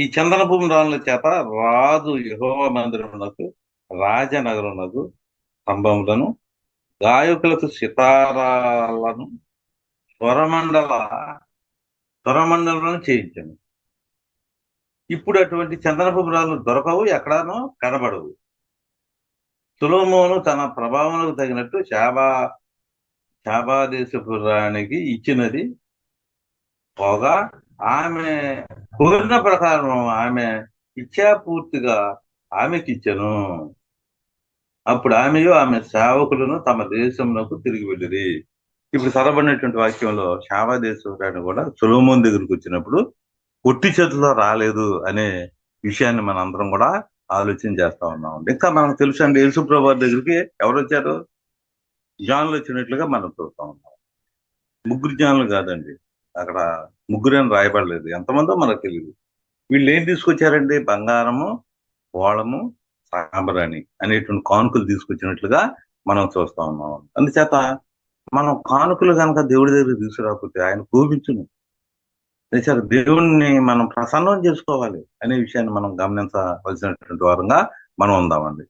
ఈ చందన భూమి రాళ్ళ చేత రాజు యెహోవా మందిరమునకు రాజనగరునకు స్తంభములను గాయకులకు సితారాలను స్వరమండల స్వరమండలను చేయించాను. ఇప్పుడు అటువంటి చందనపు రాళ్ళు దొరకవు, ఎక్కడానో కనబడవు. సొలొమోను తన ప్రభావములకు తగినట్టు శాబాదేశపు రాణికి ఇచ్చినది పోగా, ఆమె కోరిన ప్రకారం ఆమె ఇచ్ఛాపూర్తిగా ఆమెకి ఇచ్చెను. అప్పుడు ఆమెయు ఆమె సేవకులను తమ దేశంలోకి తిరిగి వెళ్ళిరి. ఇప్పుడు చదవబడినటువంటి వాక్యంలో శాబాదేశపు రాణి కూడా సొలొమోను దగ్గరికి వచ్చినప్పుడు పొట్టి చేతిలో రాలేదు అనే విషయాన్ని మన అందరం కూడా ఆలోచన చేస్తా ఉన్నాం. ఇంకా మనకు తెలుసు అండి, యేసుప్రభు వారి దగ్గరికి ఎవరు వచ్చారు? జాన్లు వచ్చినట్లుగా మనం చూస్తా ఉన్నాం. ముగ్గురు జాన్లు కాదండి, అక్కడ ముగ్గురేని రాయబడలేదు, ఎంతమందో మనకు తెలియదు. వీళ్ళు ఏం తీసుకొచ్చారండి? బంగారము, పోళము, సాంబ్రాణి అనేటువంటి కానుకలు తీసుకొచ్చినట్లుగా మనం చూస్తా ఉన్నాం. అందుచేత మనం కానుకలు కనుక దేవుడి దగ్గర తీసుకురాకపోతే ఆయన కోపించును. సరే, దేవుణ్ణి మనం ప్రసన్నం చేసుకోవాలి అనే విషయాన్ని మనం గమనించవలసినటువంటి వారంగా మనం ఉందామండి.